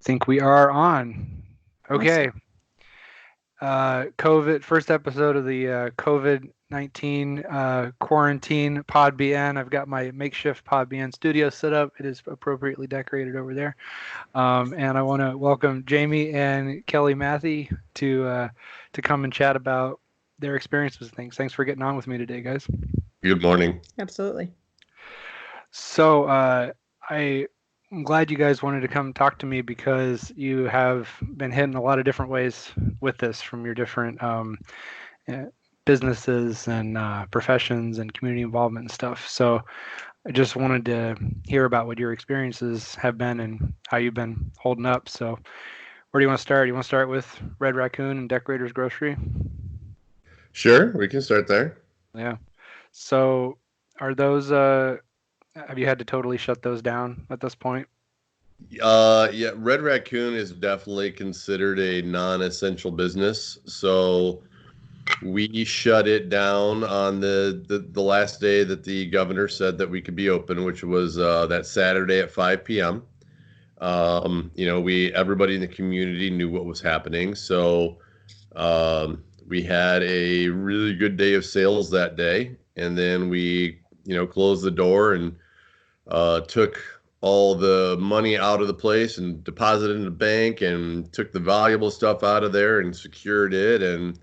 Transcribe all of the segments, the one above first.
Think we are on. Awesome. Okay. COVID, first episode of the COVID-19 quarantine pod BN. I've got my makeshift pod BN studio set up. It is appropriately decorated over there. And I want to welcome Jamie and Kelly Mathy to come and chat about their experiences with things. Thanks for getting on with me today, guys. Good morning. Absolutely. So I'm glad you guys wanted to come talk to me because you have been hit in a lot of different ways with this from your different uh, businesses and professions and community involvement and stuff. So I just wanted to hear about what your experiences have been and how you've been holding up. So where do you want to start? You want to start with Red Raccoon and Decorator's Grocery? Sure, we can start there. Yeah. So are those have you had to totally shut those down at this point? Yeah, Red Raccoon is definitely considered a non-essential business. So we shut it down on the last day that the governor said that we could be open, which was that Saturday at 5 p.m. We everybody in the community knew what was happening. So we had a really good day of sales that day, and then we, closed the door and took all the money out of the place and deposited in the bank and took the valuable stuff out of there and secured it and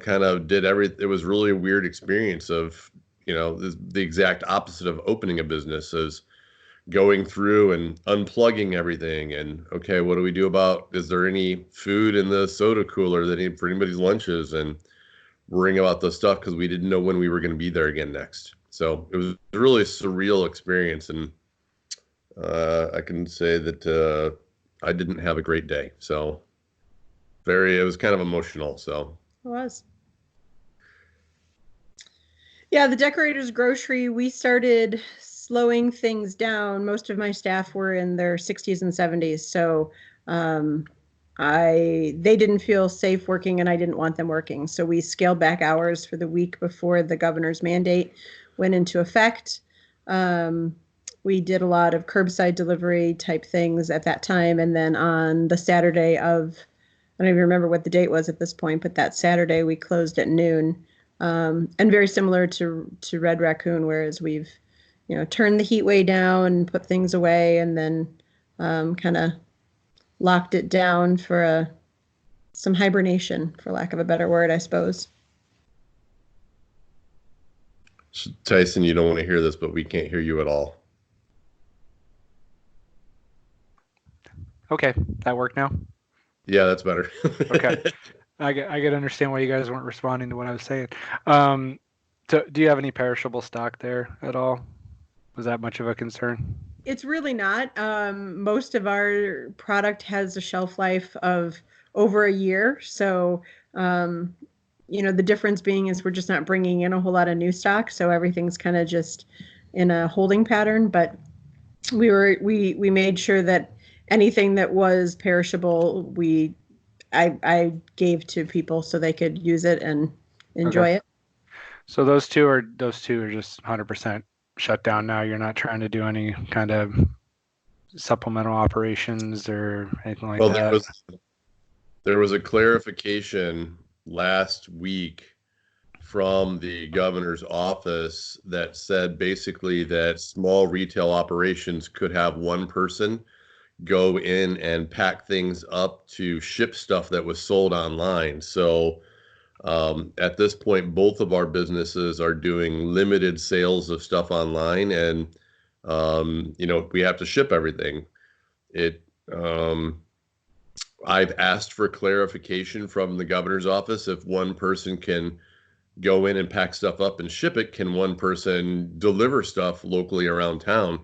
kind of did it was really a weird experience of the exact opposite of opening a business is going through and unplugging everything and okay, what do we do about, is there any food in the soda cooler that for anybody's lunches, and worrying about the stuff because we didn't know when we were going to be there again next. So it was a really surreal experience, and I can say that I didn't have a great day. So it was kind of emotional. So It was. Yeah, the Decorator's Grocery, we started slowing things down. Most of my staff were in their 60s and 70s, so they didn't feel safe working, and I didn't want them working. So we scaled back hours for the week before the governor's mandate went into effect. We did a lot of curbside delivery type things at that time, and then on the Saturday of, I don't even remember what the date was at this point, but that Saturday we closed at noon. And very similar to Red Raccoon, whereas we've turned the heat way down, put things away, and then kind of locked it down for some hibernation, for lack of a better word, I suppose. Tyson, you don't want to hear this, but we can't hear you at all. Okay, that worked now? Yeah, that's better. Okay. I get to understand why you guys weren't responding to what I was saying. Do you have any perishable stock there at all? Was that much of a concern? It's really not. Most of our product has a shelf life of over a year. So, the difference being is we're just not bringing in a whole lot of new stock. So everything's kind of just in a holding pattern. But we made sure that anything that was perishable, I gave to people so they could use it and enjoy it. So those two are just 100% shut down now. You're not trying to do any kind of supplemental operations or anything like Well, that. there was a clarification last week from the governor's office that said basically that small retail operations could have one person go in and pack things up to ship stuff that was sold online. So at this point, both of our businesses are doing limited sales of stuff online, and we have to ship everything. It I've asked for clarification from the governor's office. If one person can go in and pack stuff up and ship it, can one person deliver stuff locally around town?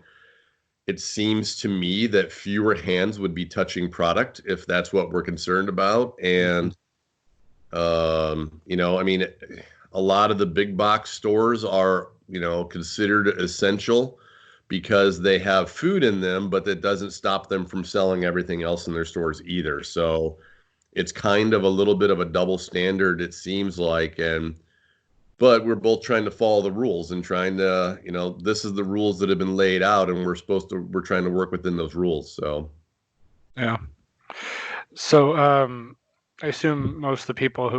It seems to me that fewer hands would be touching product if that's what we're concerned about. And, I mean, a lot of the big box stores are, considered essential because they have food in them, but that doesn't stop them from selling everything else in their stores either. So it's kind of a little bit of a double standard, it seems like. And but we're both trying to follow the rules and trying to, this is the rules that have been laid out, and we're trying to work within those rules. So, Yeah. So, I assume most of the people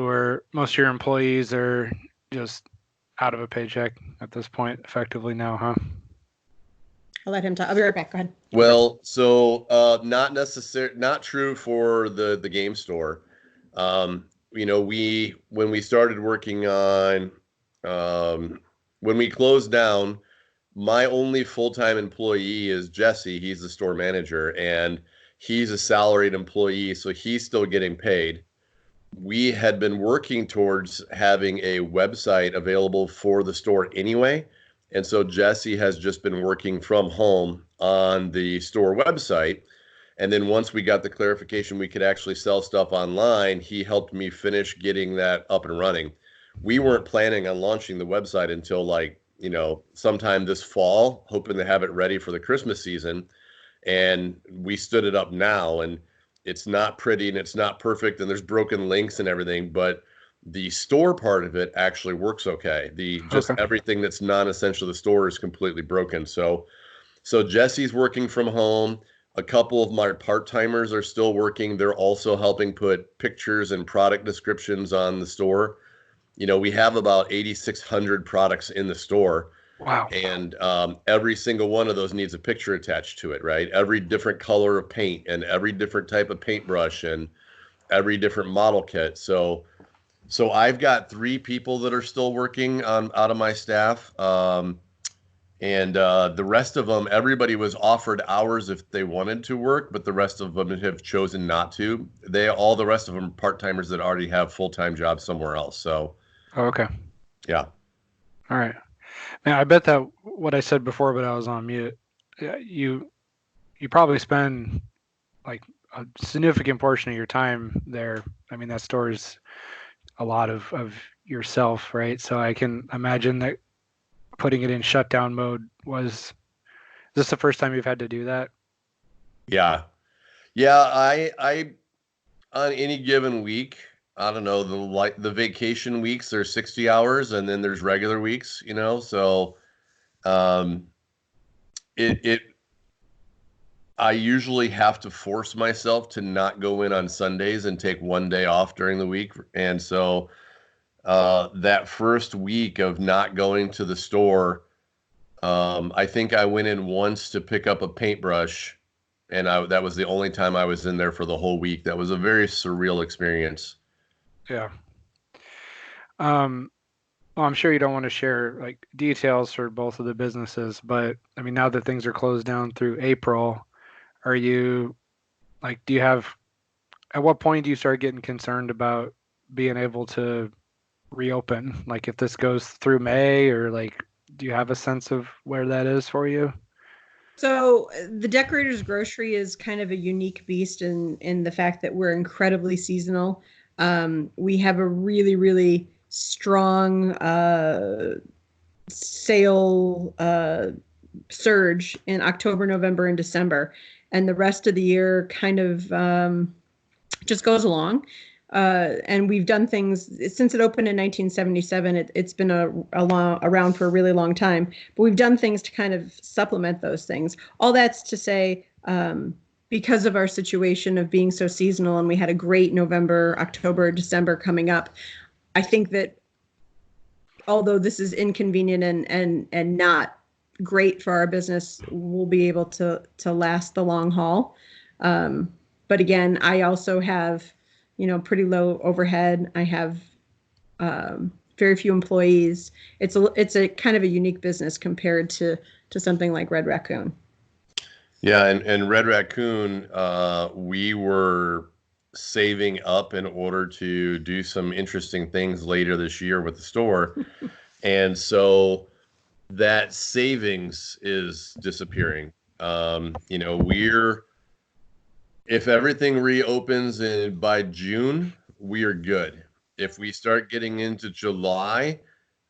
most of your employees are just out of a paycheck at this point, effectively now, huh? I'll let him talk. I'll be right back. Go ahead. well, so not true for the game store. When we started working on, um, when we closed down, my only full-time employee is Jesse. He's the store manager, and he's a salaried employee, so he's still getting paid. We had been working towards having a website available for the store anyway. And so Jesse has just been working from home on the store website. And then once we got the clarification we could actually sell stuff online, he helped me finish getting that up and running. We weren't planning on launching the website until sometime this fall, hoping to have it ready for the Christmas season. And we stood it up now, and it's not pretty and it's not perfect, and there's broken links and everything, but the store part of it actually works okay. The just Okay. everything that's non-essential to the store is completely broken. So Jesse's working from home. A couple of my part-timers are still working. They're also helping put pictures and product descriptions on the store. We have about 8,600 products in the store, Wow. and every single one of those needs a picture attached to it, right? Every different color of paint and every different type of paintbrush and every different model kit. So I've got 3 people that are still working on out of my staff. And the rest of them, everybody was offered hours if they wanted to work, but the rest of them have chosen not to. All the rest of them are part-timers that already have full-time jobs somewhere else. So, Oh, okay. yeah. All right. Man, I bet that what I said before, but I was on mute. You probably spend like a significant portion of your time there. I mean, that stores a lot of yourself, right? So I can imagine that putting it in shutdown mode was this the first time you've had to do that? Yeah. Yeah, I on any given week, I don't know, the vacation weeks there's 60 hours and then there's regular weeks, so um it I usually have to force myself to not go in on Sundays and take one day off during the week. And so that first week of not going to the store, I think I went in once to pick up a paintbrush, and that was the only time I was in there for the whole week. That was a very surreal experience. Yeah. Well, I'm sure you don't want to share like details for both of the businesses, but I mean, now that things are closed down through April, are you like, at what point do you start getting concerned about being able to reopen? Like, if this goes through May, or like, do you have a sense of where that is for you? So the Decorator's Grocery is kind of a unique beast in the fact that we're incredibly seasonal. We have a really, really strong sale surge in October, November, and December, and the rest of the year kind of just goes along. And we've done things since it opened in 1977. It's been around for a really long time, but we've done things to kind of supplement those things. All that's to say, because of our situation of being so seasonal, and we had a great November, October, December coming up, I think that although this is inconvenient and not great for our business, we'll be able to last the long haul. But again, I also have, pretty low overhead. I have very few employees. It's a kind of a unique business compared to something like Red Raccoon. Yeah, and Red Raccoon, we were saving up in order to do some interesting things later this year with the store. And so that savings is disappearing. If everything reopens by June, we are good. If we start getting into July,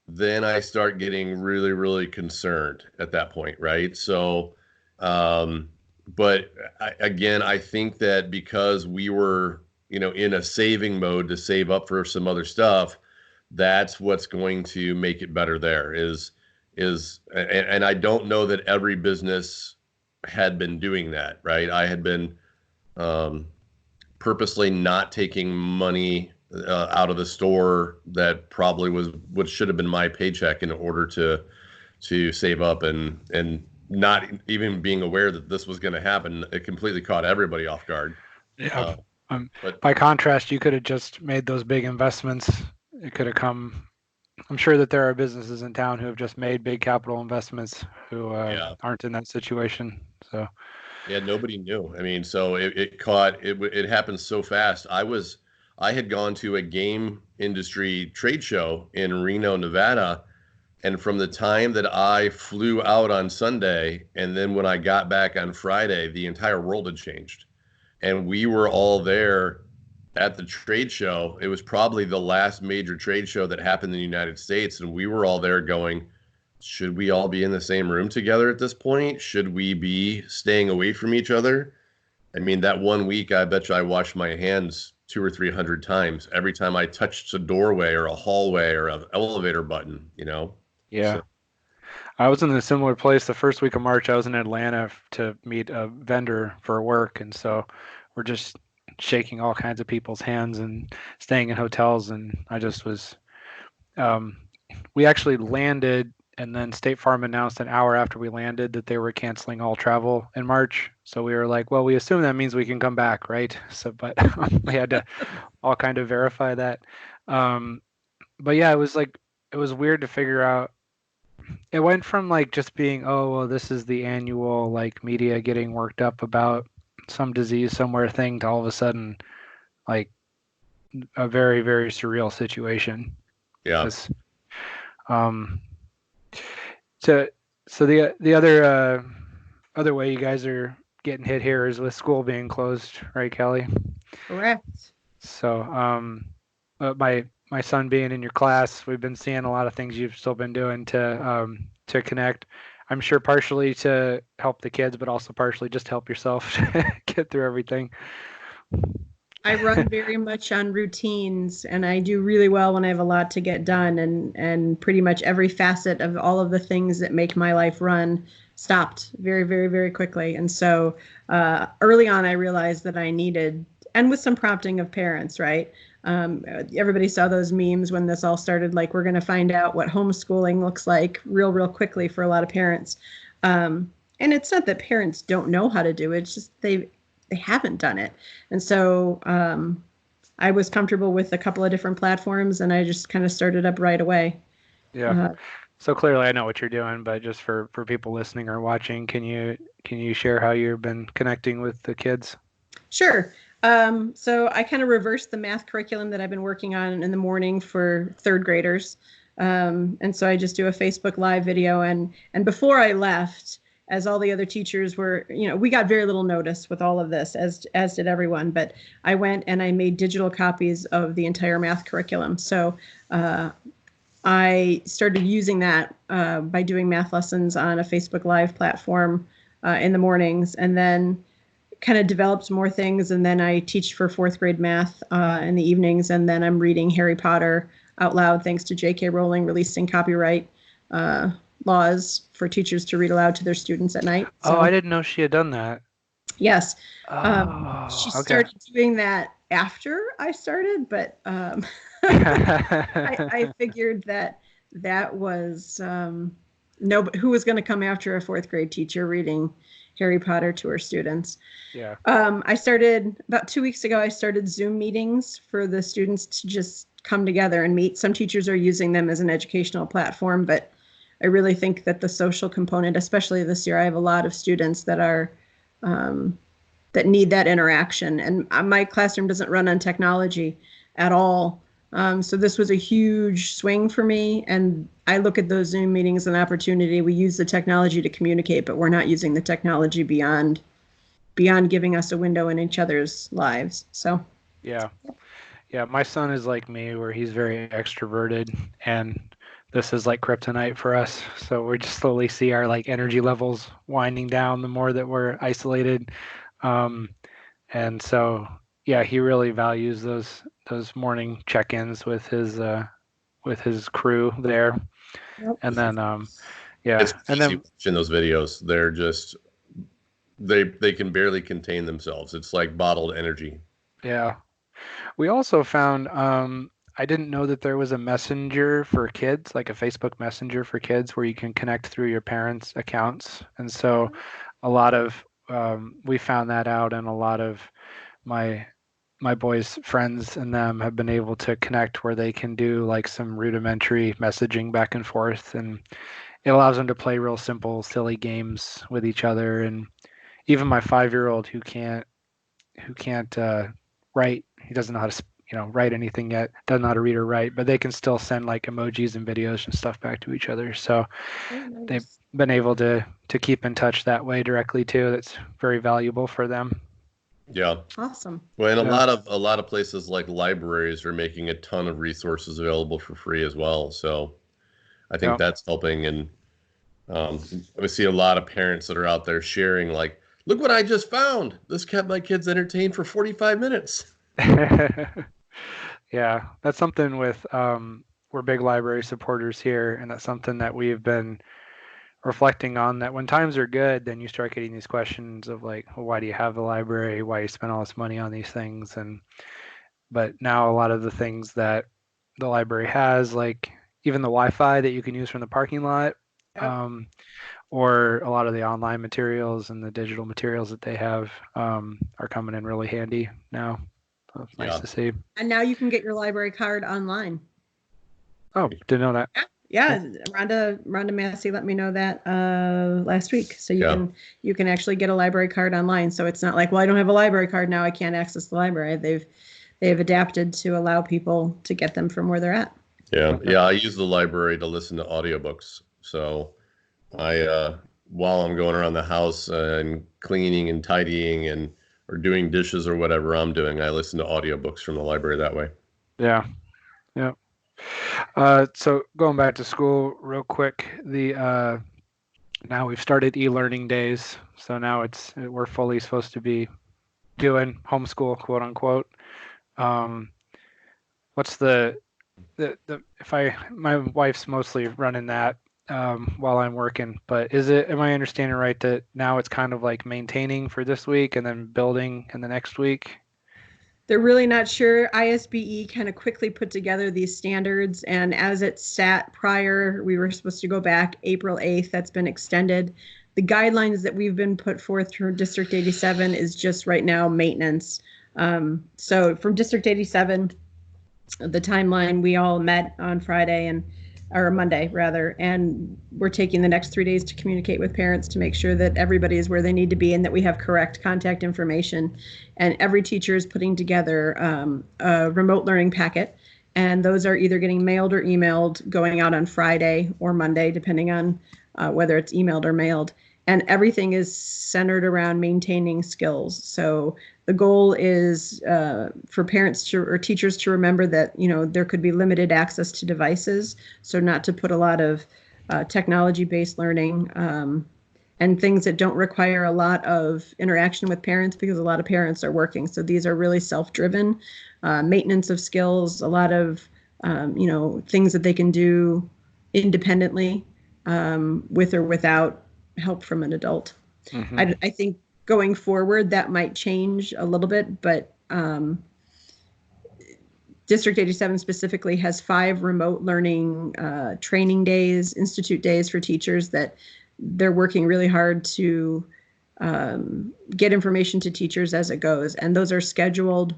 then I start getting really, really concerned at that point, right? So, um, but again, I think that because we were, in a saving mode to save up for some other stuff, that's what's going to make it better. There and I don't know that every business had been doing that, right? I had been um, purposely not taking money out of the store that probably was what should have been my paycheck in order to save up, and not even being aware that this was going to happen. It completely caught everybody off guard. Yeah. Uh, but By contrast, you could have just made those big investments. It could have come. I'm sure that there are businesses in town who have just made big capital investments who yeah, aren't in that situation. So yeah, nobody knew. I mean, so it caught it. It happened so fast. I had gone to a game industry trade show in Reno, Nevada, and from the time that I flew out on Sunday, and then when I got back on Friday, the entire world had changed. And we were all there at the trade show. It was probably the last major trade show that happened in the United States. And we were all there going, should we all be in the same room together at this point? Should we be staying away from each other? I mean, that one week, I bet you I washed my hands 200 or 300 times every time I touched a doorway or a hallway or an elevator button, you know? yeah, So, I was in a similar place the first week of March. I was in Atlanta to meet a vendor for work, and so we're just shaking all kinds of people's hands and staying in hotels. And I just was. Um, we actually landed, and then State Farm announced an hour after we landed that they were canceling all travel in March. So we were like, well, we assume that means we can come back, right? So, but we had to all kind of verify that. Um, but yeah, it was weird to figure out. It went from like just being, oh, well, this is the annual like media getting worked up about some disease somewhere thing to all of a sudden like a very, very surreal situation. yeah. Because um, so the other way you guys are getting hit here is with school being closed, right, Kelly? Correct. So my son being in your class, we've been seeing a lot of things you've still been doing to connect. I'm sure partially to help the kids, but also partially just to help yourself get through everything. I run very much on routines, and I do really well when I have a lot to get done, and pretty much every facet of all of the things that make my life run stopped very, very, very quickly. And so early on, I realized that I needed, and with some prompting of parents, right? Everybody saw those memes when this all started, like we're going to find out what homeschooling looks like real, real quickly for a lot of parents. And it's not that parents don't know how to do it, it's just they haven't done it. And so I was comfortable with a couple of different platforms, and I just kind of started up right away. Yeah. So clearly I know what you're doing, but just for people listening or watching, can you share how you've been connecting with the kids? Sure. So I kind of reversed the math curriculum that I've been working on in the morning for third graders. And so I just do a Facebook Live video. And before I left, as all the other teachers were, we got very little notice with all of this, as did everyone. But I went and I made digital copies of the entire math curriculum. So I started using that by doing math lessons on a Facebook Live platform in the mornings, and then kind of developed more things. And then I teach for fourth grade math in the evenings, and then I'm reading Harry Potter out loud, thanks to J.K. Rowling releasing copyright laws for teachers to read aloud to their students at night. So, oh, I didn't know she had done that. Yes. She started doing that after I started, but I figured that was who was going to come after a fourth grade teacher reading Harry Potter to her students. Yeah. I started about 2 weeks ago. I started Zoom meetings for the students to just come together and meet. Some teachers are using them as an educational platform, but I really think that the social component, especially this year, I have a lot of students that are that need that interaction. And my classroom doesn't run on technology at all. So this was a huge swing for me. And I look at those Zoom meetings as an opportunity. We use the technology to communicate, but we're not using the technology beyond giving us a window in each other's lives. So yeah. My son is like me, where he's very extroverted, and this is like kryptonite for us. So we just slowly see our like energy levels winding down the more that we're isolated. And so, yeah, he really values those morning check-ins with with his crew there, Yep. and then It's and crazy then watching those videos. They're just they can barely contain themselves. It's like bottled energy. yeah. We also found I didn't know that there was a messenger for kids, like a Facebook Messenger for kids, where you can connect through your parents' accounts. And so a lot of we found that out, and a lot of my my boys' friends and them have been able to connect where they can do like some rudimentary messaging back and forth, and it allows them to play real simple, silly games with each other. And even my 5-year-old who can't write, he doesn't know how to write anything yet, doesn't know how to read or write, but they can still send like emojis and videos and stuff back to each other. So Oh, they've nice. been able to keep in touch that way directly too. That's very valuable for them. Yeah. Awesome. Well, and Yeah. a lot of places like libraries are making a ton of resources available for free as well. So I think Yeah. that's helping. And I see a lot of parents that are out there sharing, like, look what I just found. This kept my kids entertained for 45 minutes. Yeah, that's something with we're big library supporters here, and that's something that we've been reflecting on, that when times are good, then you start getting these questions of like, well, why do you have the library? Why you spend all this money on these things? And but now a lot of the things that the library has, like even the Wi-Fi that you can use from the parking lot, Yep. um, or a lot of the online materials and the digital materials that they have are coming in really handy now. So it's nice Yeah. to see. And now you can get your library card online. Oh, didn't know that. Yeah, Rhonda Massey let me know that last week. So Yeah. you can actually get a library card online. So it's not like, well, I don't have a library card now, I can't access the library. They've adapted to allow people to get them from where they're at. Yeah. Okay. Yeah. I use the library to listen to audiobooks. So while I'm going around the house and cleaning and tidying and or doing dishes or whatever I'm doing, I listen to audiobooks from the library that way. Yeah. Yeah. So going back to school real quick, the now we've started e-learning days. So now we're fully supposed to be doing homeschool, quote unquote. Um, what's the if I my wife's mostly running that while I'm working, but am I understanding right that now it's kind of like maintaining for this week and then building in the next week? They're really not sure. ISBE kind of quickly put together these standards, and as it sat prior, we were supposed to go back April 8th. That's been extended. The guidelines that we've been put forth through District 87 is just right now maintenance. So from District 87, the timeline, we all met on Friday or Monday rather, and we're taking the next 3 days to communicate with parents to make sure that everybody is where they need to be and that we have correct contact information. And every teacher is putting together a remote learning packet, and those are either getting mailed or emailed, going out on Friday or Monday, depending on whether it's emailed or mailed. And everything is centered around maintaining skills. So the goal is for parents or teachers to remember that there could be limited access to devices, so not to put a lot of technology-based learning and things that don't require a lot of interaction with parents, because a lot of parents are working. So these are really self-driven maintenance of skills, a lot of things that they can do independently with or without help from an adult. Mm-hmm. I think going forward that might change a little bit, but District 87 specifically has 5 remote learning training days, institute days for teachers that they're working really hard to get information to teachers as it goes. And those are scheduled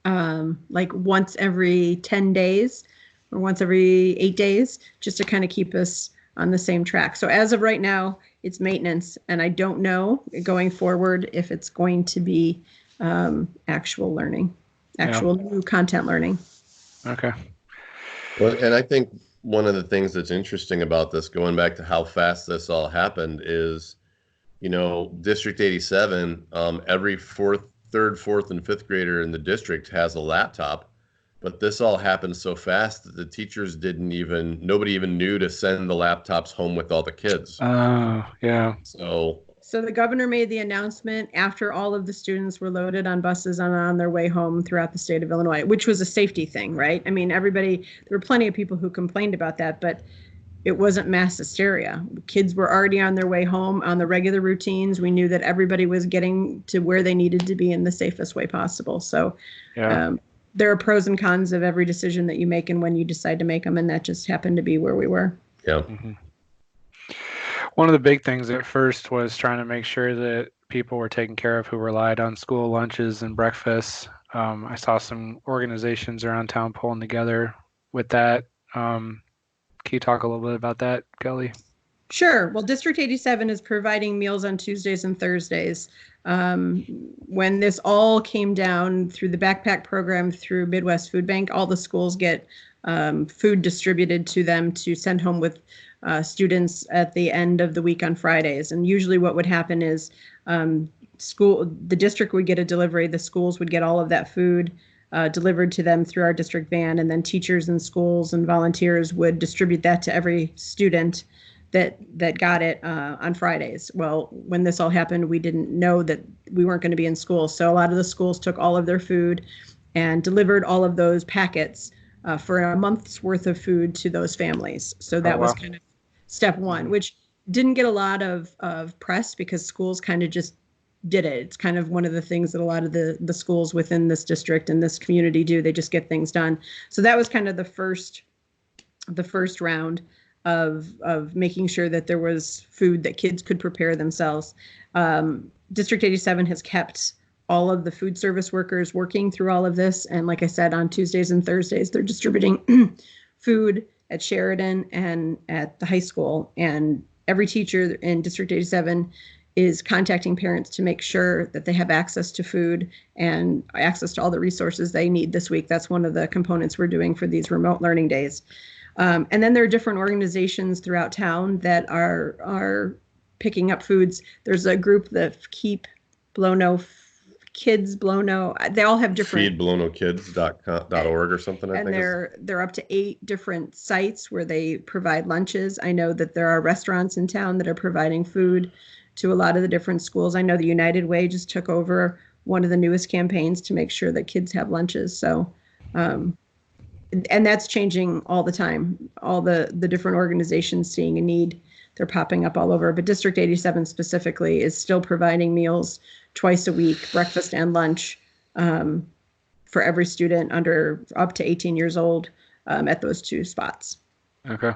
like once every 10 days or once every 8 days, just to kind of keep us on the same track. So as of right now, it's maintenance, and I don't know going forward if it's going to be actual learning, actual new content learning. Okay. Well, and I think one of the things that's interesting about this, going back to how fast this all happened, is, District 87, every third, fourth, and fifth grader in the district has a laptop. But this all happened so fast that the teachers nobody even knew to send the laptops home with all the kids. Yeah. So So the governor made the announcement after all of the students were loaded on buses and on their way home throughout the state of Illinois, which was a safety thing, right? I mean, there were plenty of people who complained about that, but it wasn't mass hysteria. Kids were already on their way home on the regular routines. We knew that everybody was getting to where they needed to be in the safest way possible. So there are pros and cons of every decision that you make and when you decide to make them, and that just happened to be where we were. Yeah. Mm-hmm. One of the big things at first was trying to make sure that people were taken care of who relied on school lunches and breakfasts. I saw some organizations around town pulling together with that. Can you talk a little bit about that, Kelly? Sure. Well, District 87 is providing meals on Tuesdays and Thursdays. When this all came down through the backpack program through Midwest Food Bank, all the schools get food distributed to them to send home with students at the end of the week on Fridays. And usually what would happen is the district would get a delivery, the schools would get all of that food delivered to them through our district van, and then teachers and schools and volunteers would distribute that to every student that got it on Fridays. Well, when this all happened, we didn't know that we weren't going to be in school. So a lot of the schools took all of their food and delivered all of those packets for a month's worth of food to those families. So that was kind of step one, which didn't get a lot of press because schools kind of just did it. It's kind of one of the things that a lot of the schools within this district and this community do. They just get things done. So that was kind of the first round of making sure that there was food that kids could prepare themselves. District 87 has kept all of the food service workers working through all of this. And like I said, on Tuesdays and Thursdays, they're distributing food at Sheridan and at the high school. And every teacher in District 87 is contacting parents to make sure that they have access to food and access to all the resources they need this week. That's one of the components we're doing for these remote learning days. And then there are different organizations throughout town that are picking up foods. There's a group, the Keep Blono Kids Blono. They all have different feedblonokids.org or something. I and think they're up to 8 different sites where they provide lunches. I know that there are restaurants in town that are providing food to a lot of the different schools. I know the United Way just took over one of the newest campaigns to make sure that kids have lunches. So. And that's changing all the time. All the different organizations seeing a need, they're popping up all over. But District 87 specifically is still providing meals twice a week, breakfast and lunch, for every student under up to 18 years old at those 2 spots. Okay.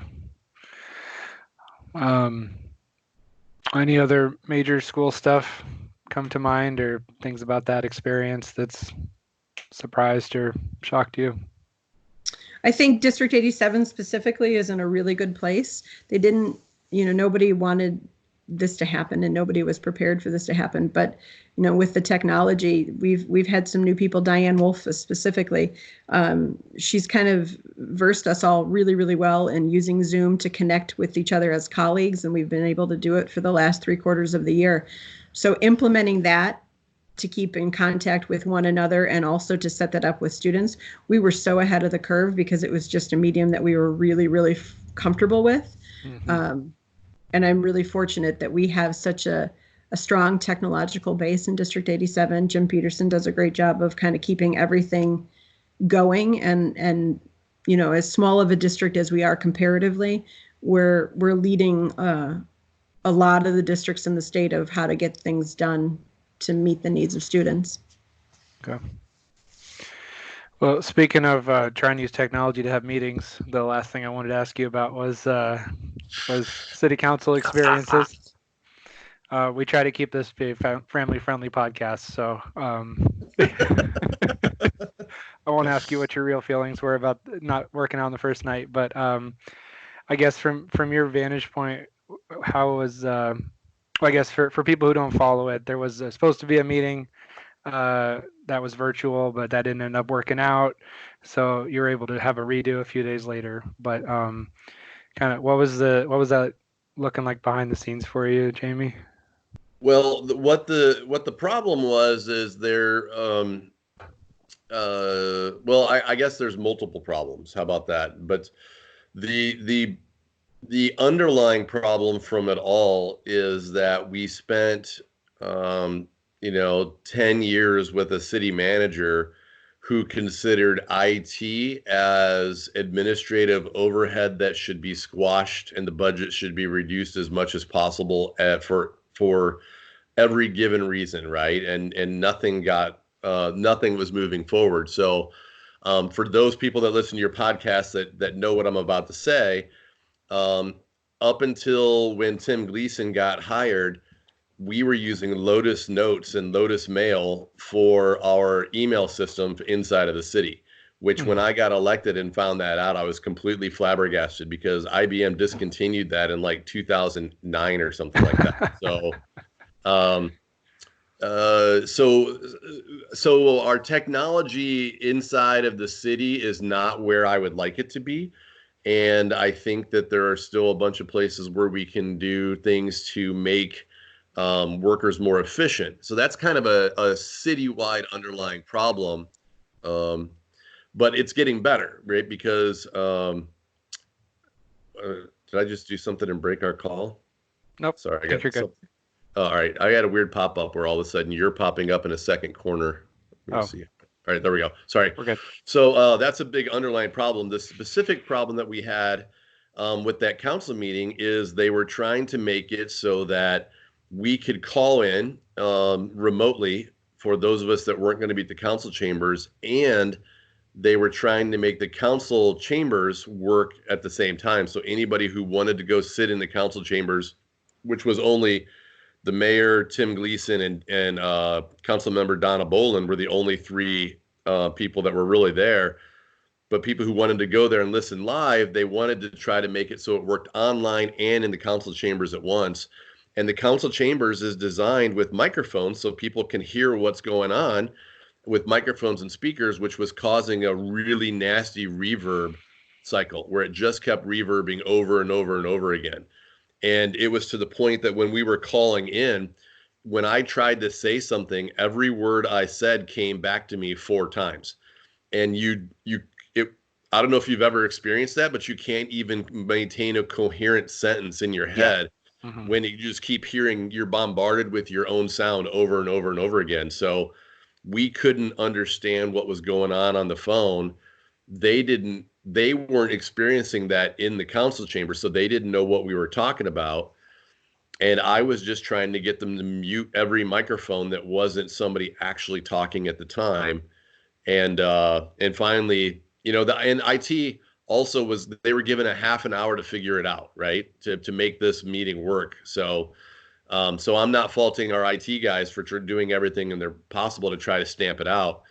Any other major school stuff come to mind, or things about that experience that's surprised or shocked you? I think District 87 specifically is in a really good place. They didn't, nobody wanted this to happen and nobody was prepared for this to happen. But, with the technology, we've had some new people, Diane Wolf specifically. She's kind of versed us all really, really well in using Zoom to connect with each other as colleagues. And we've been able to do it for the last 3 quarters of the year. So implementing that to keep in contact with one another and also to set that up with students, we were so ahead of the curve because it was just a medium that we were really, really comfortable with. Mm-hmm. And I'm really fortunate that we have such a strong technological base in District 87. Jim Peterson does a great job of kind of keeping everything going. And as small of a district as we are comparatively, we're leading a lot of the districts in the state of how to get things done to meet the needs of students. Okay. Well, speaking of trying to use technology to have meetings, the last thing I wanted to ask you about was city council experiences. We try to keep this a family-friendly podcast, so I won't ask you what your real feelings were about not working out on the first night. But I guess from your vantage point, how was I guess for people who don't follow it, there was supposed to be a meeting that was virtual, but that didn't end up working out. So you were able to have a redo a few days later. But kind of what was that looking like behind the scenes for you, Jamie? Well, what the problem was is there. Well, I guess there's multiple problems. How about that? But the The underlying problem from it all is that we spent, 10 years with a city manager who considered IT as administrative overhead that should be squashed and the budget should be reduced as much as possible for every given reason, right? And nothing was moving forward. So for those people that listen to your podcast that know what I'm about to say, um, up until when Tim Gleason got hired, we were using Lotus Notes and Lotus Mail for our email system inside of the city. Which, when Mhm. I got elected and found that out, I was completely flabbergasted because IBM discontinued that in like 2009 or something like that. So, um, uh, so, so our technology inside of the city is not where I would like it to be. And I think that there are still a bunch of places where we can do things to make workers more efficient. So that's kind of a citywide underlying problem. Um, but it's getting better, right? Because did I just do something and break our call? Nope. Sorry, I I think you're got good. some. Oh, all right, I got a weird pop up where all of a sudden you're popping up in a second corner. Let me Oh, see. All right, there we go. Sorry. we're good. So that's a big underlying problem. The specific problem that we had with that council meeting is they were trying to make it so that we could call in remotely for those of us that weren't going to be at the council chambers, and they were trying to make the council chambers work at the same time. So anybody who wanted to go sit in the council chambers, which was only the mayor, Tim Gleason, and council member Donna Bolin were the only three people that were really there. But people who wanted to go there and listen live, they wanted to try to make it so it worked online and in the council chambers at once. And the council chambers is designed with microphones so people can hear what's going on with microphones and speakers, which was causing a really nasty reverb cycle where it just kept reverbing over and over and over again. And it was to the point that when we were calling in, when I tried to say something, every word I said came back to me four times. And it, I don't know if you've ever experienced that, but you can't even maintain a coherent sentence in your Yeah. head Hmm. when you just keep hearing you're bombarded with your own sound over and over and over again. So we couldn't understand what was going on the phone. They weren't experiencing that in the council chamber, so they didn't know what we were talking about. And I was just trying to get them to mute every microphone that wasn't somebody actually talking at the time. And finally, and IT also was, they were given a half an hour to figure it out, right? To make this meeting work. So I'm not faulting our IT guys for doing everything in their possible to try to stamp it out.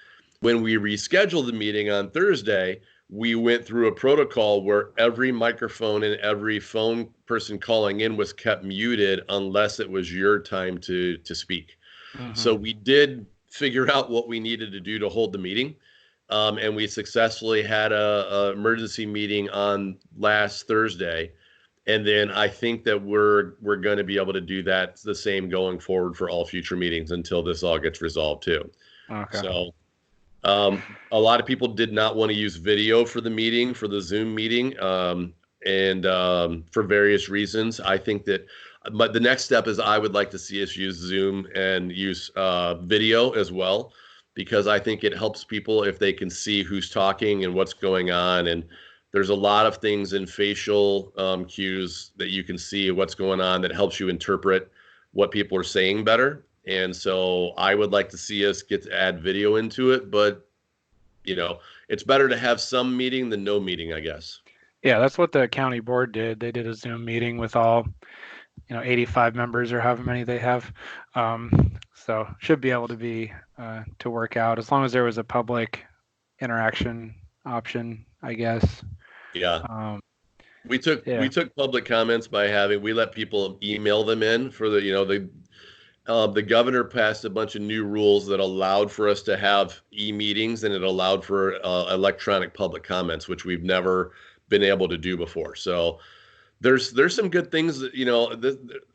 When we rescheduled the meeting on Thursday, we went through a protocol where every microphone and every phone person calling in was kept muted unless it was your time to speak. Hmm. So we did figure out what we needed to do to hold the meeting. And we successfully had a emergency meeting on last Thursday, and then I think that we're going to be able to do that the same going forward for all future meetings until this all gets resolved too. Okay. So a lot of people did not want to use video for the meeting, for the Zoom meeting, and for various reasons. I think that, but the next step is I would like to see us use Zoom and use video as well, because I think it helps people if they can see who's talking and what's going on. And there's a lot of things in facial cues that you can see what's going on that helps you interpret what people are saying better. And so I would like to see us get to add video into it, but it's better to have some meeting than no meeting, I guess. Yeah, that's what the county board did. They did a Zoom meeting with all, 85 members or however many they have. So should be able to be to work out as long as there was a public interaction option, I guess. Yeah. Um, We took yeah. we took public comments by we let people email them in for the governor passed a bunch of new rules that allowed for us to have e-meetings, and it allowed for electronic public comments, which we've never been able to do before. So there's some good things that,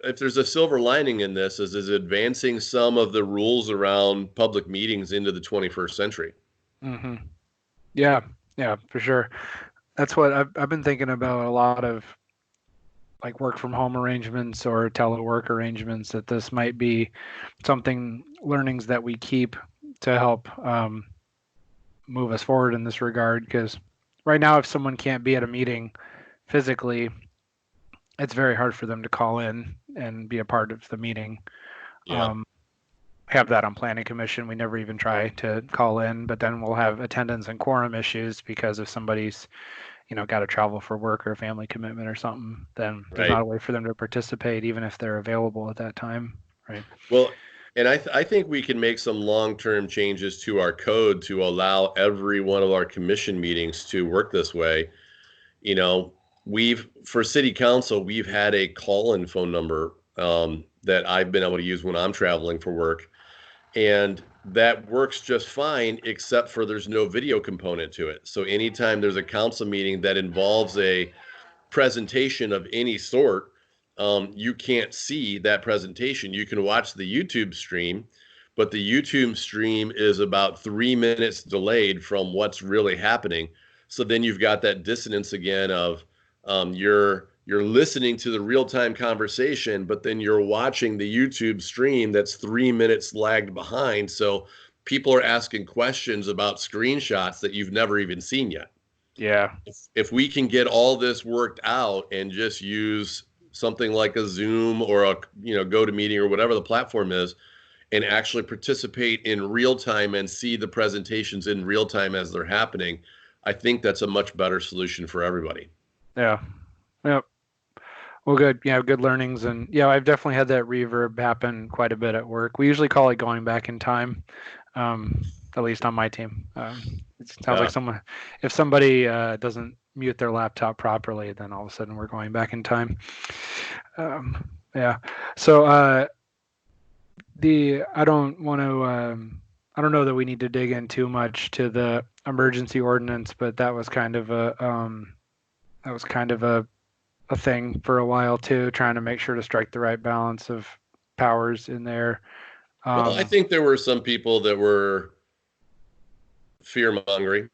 if there's a silver lining in this is advancing some of the rules around public meetings into the 21st century. Hmm. Yeah. Yeah, for sure. That's what I've been thinking about a lot of like work from home arrangements or telework arrangements, that this might be something, learnings that we keep to help move us forward in this regard. Because right now, if someone can't be at a meeting physically, it's very hard for them to call in and be a part of the meeting. Yeah. Have that on planning commission. We never even try to call in, but then we'll have attendance and quorum issues because if somebody's, got to travel for work or a family commitment or something, then there's not Right. a way for them to participate even if they're available at that time. Right. Well, and I think we can make some long-term changes to our code to allow every one of our commission meetings to work this way. You know, for city council, we've had a call-in phone number that I've been able to use when I'm traveling for work. And that works just fine, except for there's no video component to it. So anytime there's a council meeting that involves a presentation of any sort, you can't see that presentation. You can watch the YouTube stream, but the YouTube stream is about 3 minutes delayed from what's really happening. So then you've got that dissonance again of you're listening to the real-time conversation, but then you're watching the YouTube stream that's 3 minutes lagged behind. So people are asking questions about screenshots that you've never even seen yet. Yeah. If we can get all this worked out and just use something like a Zoom or a GoToMeeting or whatever the platform is, and actually participate in real time and see the presentations in real time as they're happening, I think that's a much better solution for everybody. Yeah. Yep. Well, good. Yeah, good learnings. And yeah, I've definitely had that reverb happen quite a bit at work. We usually call it going back in time, at least on my team. It sounds Yeah. like if somebody doesn't mute their laptop properly, then all of a sudden we're going back in time. Yeah. So I don't want to. I don't know that we need to dig in too much to the emergency ordinance, but that was kind of a thing for a while too, trying to make sure to strike the right balance of powers in there. Well, I think there were some people that were fear mongering.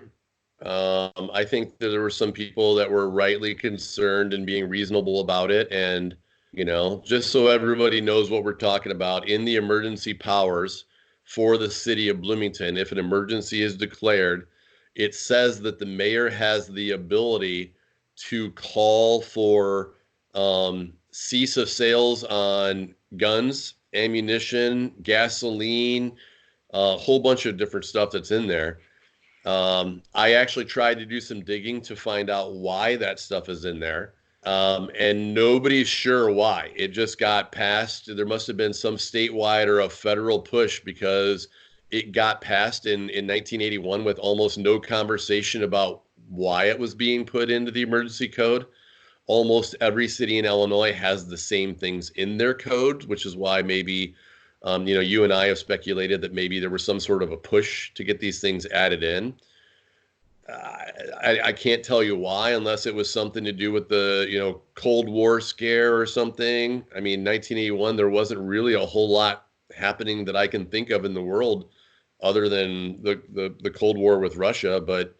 I think that there were some people that were rightly concerned and being reasonable about it. And, just so everybody knows what we're talking about, in the emergency powers for the city of Bloomington, if an emergency is declared, it says that the mayor has the ability to call for cease of sales on guns, ammunition, gasoline, a whole bunch of different stuff that's in there. I actually tried to do some digging to find out why that stuff is in there. And nobody's sure why. It just got passed. There must have been some statewide or a federal push because it got passed in 1981 with almost no conversation about why it was being put into the emergency code. Almost every city in Illinois has the same things in their code, which is why maybe you and I have speculated that maybe there was some sort of a push to get these things added in. I can't tell you why, unless it was something to do with the Cold War scare or something. I mean, 1981, there wasn't really a whole lot happening that I can think of in the world other than the Cold War with Russia. But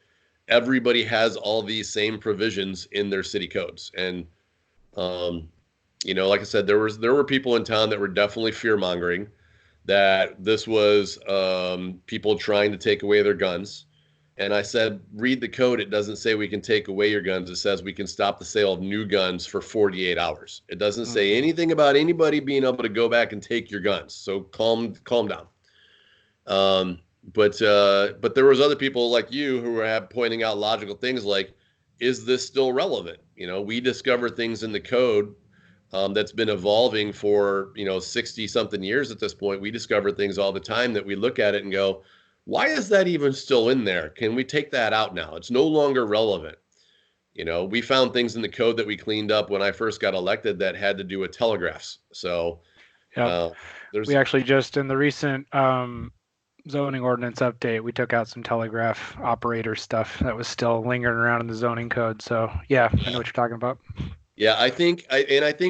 everybody has all these same provisions in their city codes, and like I said, there were people in town that were definitely fear mongering that this was people trying to take away their guns. And I said, read the code. It doesn't say we can take away your guns. It says we can stop the sale of new guns for 48 hours. It doesn't say anything about anybody being able to go back and take your guns. So calm down. But there was other people like you who were pointing out logical things like, is this still relevant? We discover things in the code that's been evolving for 60 something years at this point. We discover things all the time that we look at it and go, why is that even still in there? Can we take that out now? It's no longer relevant. We found things in the code that we cleaned up when I first got elected that had to do with telegraphs. So yeah, we actually just in the recent zoning ordinance update, we took out some telegraph operator stuff that was still lingering around in the zoning code. So yeah, I know what you're talking about. Yeah, I think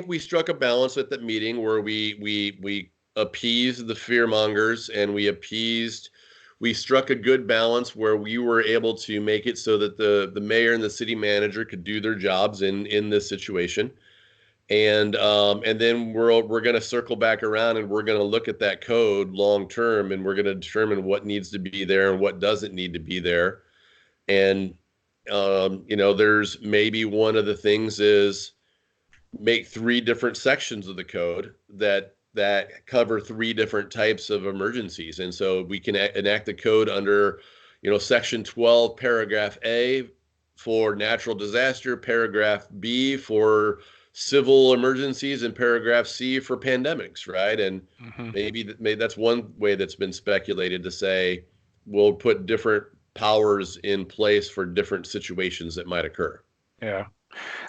we struck a balance at that meeting where we appeased the fear mongers and we struck a good balance where we were able to make it so that the mayor and the city manager could do their jobs in this situation. And then we're going to circle back around and we're going to look at that code long term, and we're going to determine what needs to be there and what doesn't need to be there. And there's maybe one of the things is make three different sections of the code that cover three different types of emergencies. And so we can enact the code under, section 12, paragraph A for natural disaster, paragraph B for civil emergencies, and paragraph C for pandemics, right? And Mm-hmm. maybe that's one way that's been speculated, to say we'll put different powers in place for different situations that might occur. Yeah.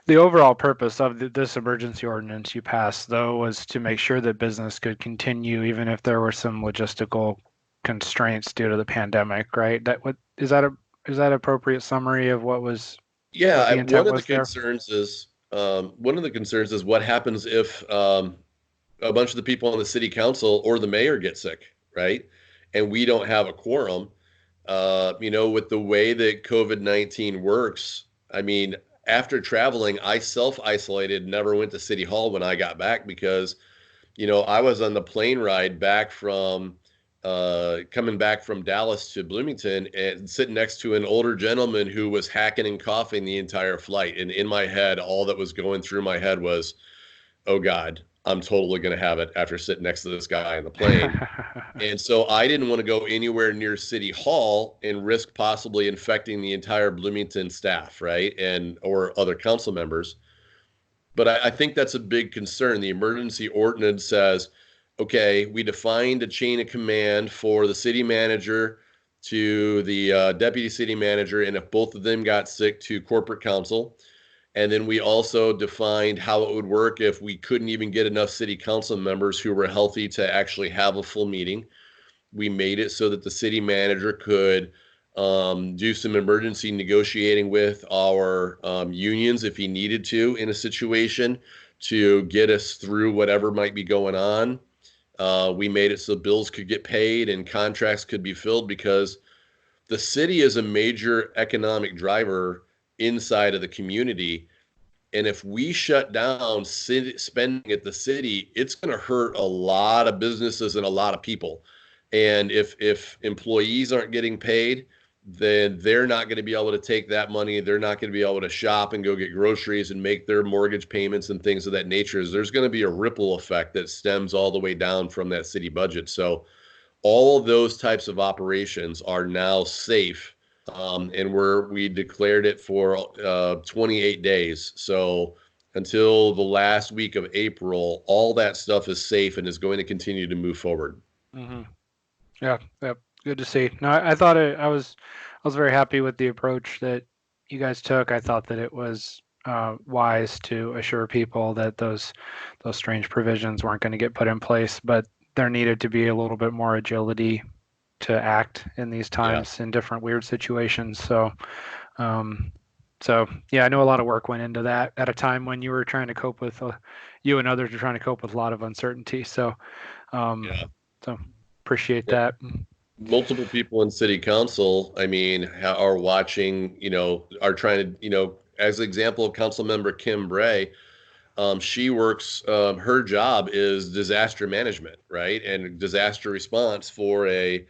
The overall purpose of this emergency ordinance you passed, though, was to make sure that business could continue even if there were some logistical constraints due to the pandemic, right? Is that appropriate summary of what Yeah, the intent one of the was there? concerns is what happens if a bunch of the people on the city council or the mayor get sick, right? And we don't have a quorum. With the way that COVID-19 works, I mean, after traveling, I self-isolated, never went to City Hall when I got back because, I was on the plane ride back from coming back from Dallas to Bloomington and sitting next to an older gentleman who was hacking and coughing the entire flight. And in my head, all that was going through my head was, oh God, I'm totally going to have it after sitting next to this guy on the plane. And so I didn't want to go anywhere near City Hall and risk possibly infecting the entire Bloomington staff, right? And or other council members. But I think that's a big concern. The emergency ordinance says, okay, we defined a chain of command for the city manager to the deputy city manager, and if both of them got sick, to corporate counsel. And then we also defined how it would work if we couldn't even get enough city council members who were healthy to actually have a full meeting. We made it so that the city manager could do some emergency negotiating with our unions if he needed to in a situation to get us through whatever might be going on. We made it so bills could get paid and contracts could be filled, because the city is a major economic driver inside of the community. And if we shut down spending at the city, it's going to hurt a lot of businesses and a lot of people. And if employees aren't getting paid, then they're not going to be able to take that money. They're not going to be able to shop and go get groceries and make their mortgage payments and things of that nature. There's going to be a ripple effect that stems all the way down from that city budget. So all of those types of operations are now safe. And we declared it for 28 days. So until the last week of April, all that stuff is safe and is going to continue to move forward. Mm-hmm. Yeah, yeah, good to see. No, I thought I was very happy with the approach that you guys took. I thought that it was wise to assure people that those strange provisions weren't going to get put in place, but there needed to be a little bit more agility to act in these Yeah. times in different weird situations. Um, so yeah, I know a lot of work went into that at a time when you were trying to cope with, you and others were trying to cope with a lot of uncertainty. So, um, Yeah. so appreciate Yeah. that. Multiple people in city council, I mean, are watching, are trying to, as an example, council member Kim Bray, she works, her job is disaster management, right? And disaster response for a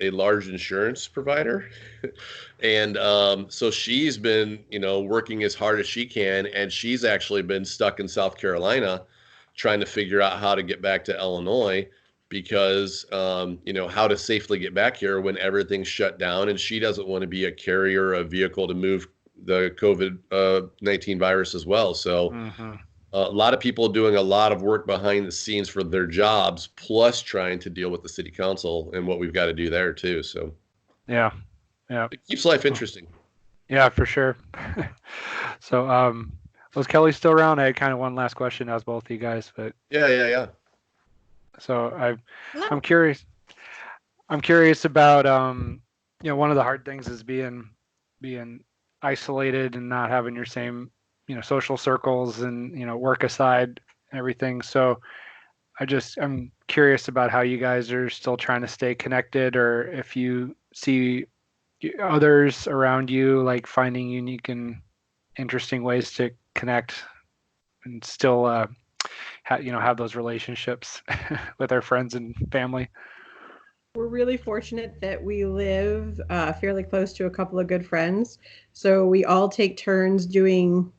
large insurance provider. And so she's been, working as hard as she can. And she's actually been stuck in South Carolina trying to figure out how to get back to Illinois, because, how to safely get back here when everything's shut down. And she doesn't want to be a carrier, a vehicle to move the COVID-19 virus as well. So Mm-hmm. a lot of people doing a lot of work behind the scenes for their jobs, plus trying to deal with the city council and what we've got to do there too. So Yeah, yeah, it keeps life interesting. yeah, for sure. So, was Kelly still around? I had kind of one last question as both of you guys, but Yeah. so I'm curious. I'm curious about one of the hard things is being isolated and not having your same social circles and work aside and everything. So I'm curious about how you guys are still trying to stay connected, or if you see others around you like finding unique and interesting ways to connect and still have those relationships with our friends and family. We're really fortunate that we live fairly close to a couple of good friends. So we all take turns doing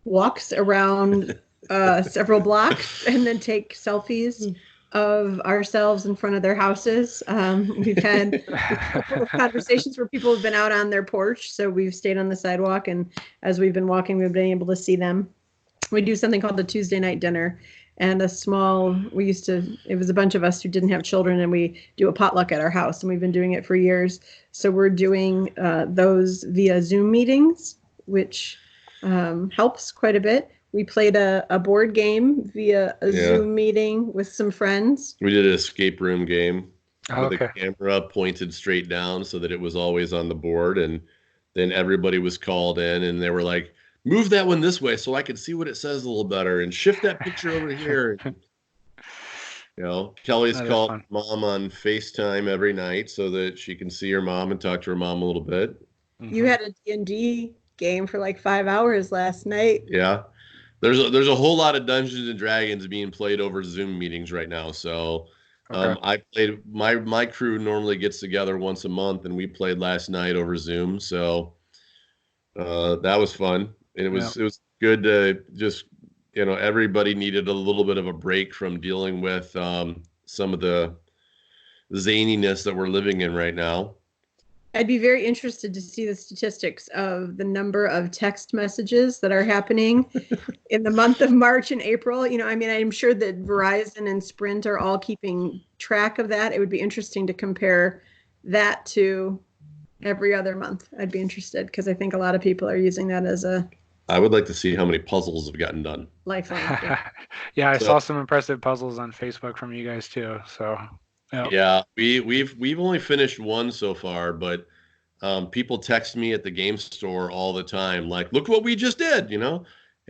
walks around several blocks and then take selfies of ourselves in front of their houses. We've had a couple of conversations where people have been out on their porch. So we've stayed on the sidewalk. And as we've been walking, we've been able to see them. We do something called the Tuesday night dinner. And it was a bunch of us who didn't have children, and we do a potluck at our house, and we've been doing it for years. So we're doing those via Zoom meetings, which helps quite a bit. We played a board game via a Zoom meeting with some friends. We did an escape room game with Okay. a camera pointed straight down so that it was always on the board. And then everybody was called in, and they were like, move that one this way so I can see what it says a little better, and shift that picture over here. Kelly's called mom on FaceTime every night so that she can see her mom and talk to her mom a little bit. You had a D&D game for like 5 hours last night. Yeah. There's a whole lot of Dungeons and Dragons being played over Zoom meetings right now. So I played, my crew normally gets together once a month, and we played last night over Zoom. So that was fun. And it was good to just, everybody needed a little bit of a break from dealing with some of the zaniness that we're living in right now. I'd be very interested to see the statistics of the number of text messages that are happening in the month of March and April. I'm sure that Verizon and Sprint are all keeping track of that. It would be interesting to compare that to every other month. I'd be interested because I think a lot of people are using that as I would like to see how many puzzles have gotten done. Lifeline. Yeah, I saw some impressive puzzles on Facebook from you guys too. So yeah, we've only finished one so far, but people text me at the game store all the time, like, look what we just did, and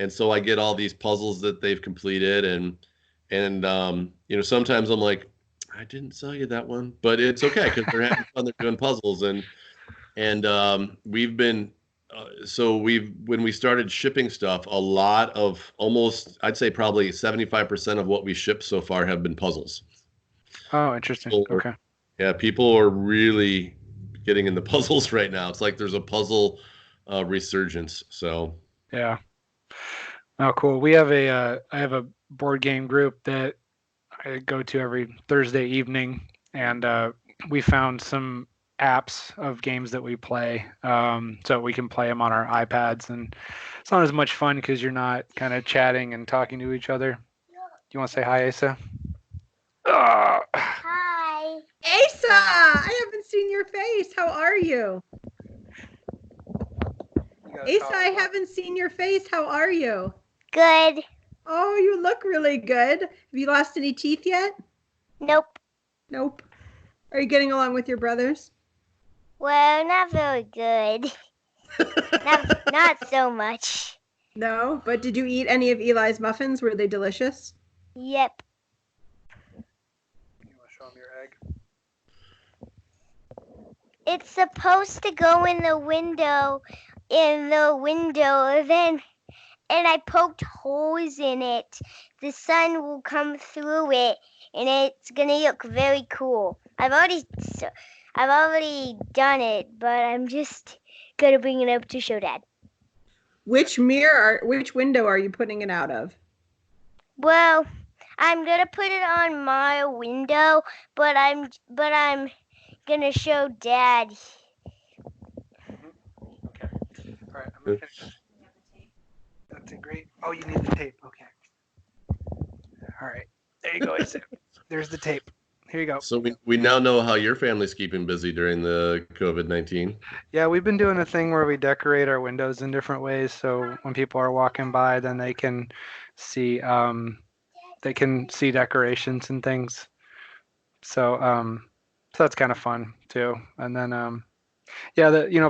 so I get all these puzzles that they've completed, and sometimes I'm like, I didn't sell you that one, but it's okay because they're having fun, they're doing puzzles, and we've been. When we started shipping stuff, a lot of I'd say probably 75% of what we ship so far have been puzzles. Oh, interesting. Okay. Yeah, people are really getting into puzzles right now. It's like there's a puzzle resurgence. So yeah. Oh, cool. I have a board game group that I go to every Thursday evening, and we found some apps of games that we play, so we can play them on our iPads, and it's not as much fun because you're not kind of chatting and talking to each other. Do you want to say hi, Asa? Hi. Asa, I haven't seen your face. How are you? Asa, I haven't seen your face. How are you? Good. Oh, you look really good. Have you lost any teeth yet? Nope. Nope. Are you getting along with your brothers? Well, not very good. not so much. No, but did you eat any of Eli's muffins? Were they delicious? Yep. You want to show him your egg? It's supposed to go in the window, and I poked holes in it. The sun will come through it, and it's gonna look very cool. I've already done it, but I'm just gonna bring it up to show Dad. Which window are you putting it out of? Well, I'm gonna put it on my window, but I'm gonna show Dad. Okay. All right. I'm gonna finish. That's great. Oh, you need the tape. Okay. All right. There you go, Asa. There's the tape. Here you go. So we now know how your family's keeping busy during the COVID-19. Yeah, we've been doing a thing where we decorate our windows in different ways, so when people are walking by, then they can see decorations and things. So that's kind of fun too. And then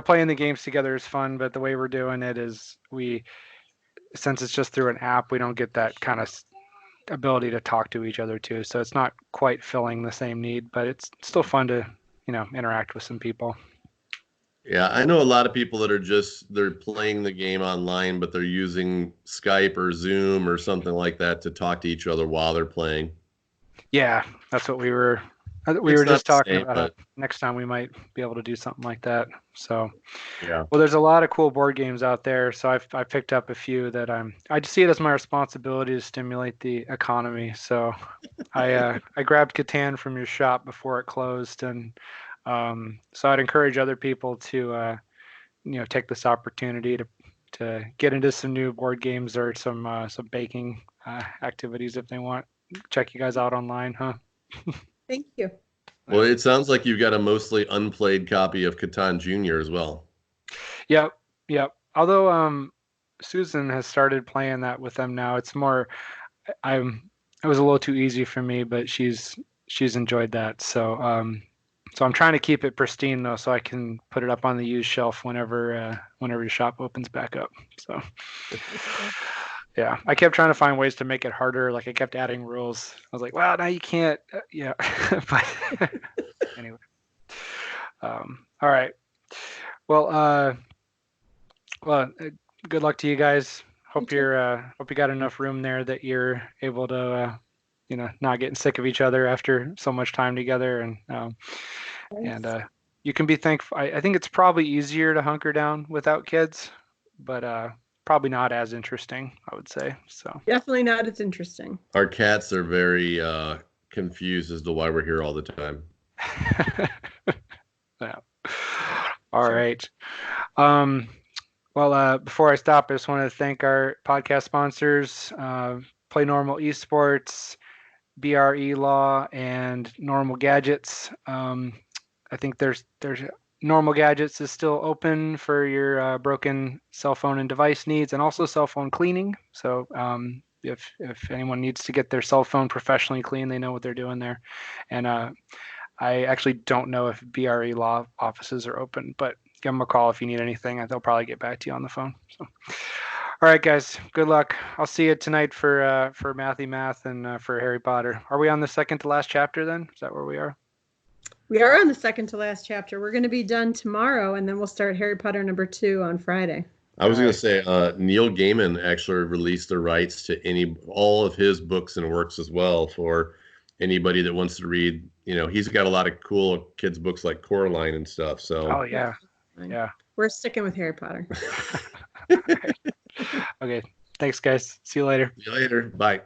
playing the games together is fun, but the way we're doing it is since it's just through an app, we don't get that kind of ability to talk to each other too. So it's not quite filling the same need, but it's still fun to, interact with some people. Yeah, I know a lot of people that are they're playing the game online, but they're using Skype or Zoom or something like that to talk to each other while they're playing. Yeah, that's what we It's were not just the talking same, about how but next time we might be able to do something like that. So, yeah. well, there's a lot of cool board games out there. So I picked up a few that I just see it as my responsibility to stimulate the economy. So I grabbed Catan from your shop before it closed, and so I'd encourage other people to take this opportunity to get into some new board games or some baking activities if they want. Check you guys out online, huh? Thank you. Well, it sounds like you've got a mostly unplayed copy of Catan Junior as well. Yep, yep. Although Susan has started playing that with them now. It's more I'm it was a little too easy for me, but she's enjoyed that. So I'm trying to keep it pristine though, so I can put it up on the used shelf whenever your shop opens back up. So yeah, I kept trying to find ways to make it harder. Like I kept adding rules. I was like, well, now you can't. Yeah, but anyway. All right. Well, good luck to you guys. Hope too. hope you got enough room there that you're able to not getting sick of each other after so much time together, and you can be thankful. I think it's probably easier to hunker down without kids, but probably not as interesting, I would say. So Definitely not as interesting. Our cats are very confused as to why we're here all the time. yeah. All Sure. right. Well, before I stop, I just want to thank our podcast sponsors, Play Normal Esports, BRE Law, and Normal Gadgets. I think there's Normal Gadgets is still open for your broken cell phone and device needs, and also cell phone cleaning. So if anyone needs to get their cell phone professionally cleaned, they know what they're doing there. And I actually don't know if BRE Law offices are open, but give them a call if you need anything. They'll probably get back to you on the phone. So. All right, guys. Good luck. I'll see you tonight for Mathy Math and for Harry Potter. Are we on the second to last chapter then? Is that where we are? We are on the second to last chapter. We're going to be done tomorrow, and then we'll start Harry Potter #2 on Friday. I was going to say Neil Gaiman actually released the rights to all of his books and works as well for anybody that wants to read. He's got a lot of cool kids books like Coraline and stuff. So Oh yeah, yeah. We're sticking with Harry Potter. Okay. Thanks, guys. See you later. See you later. Bye.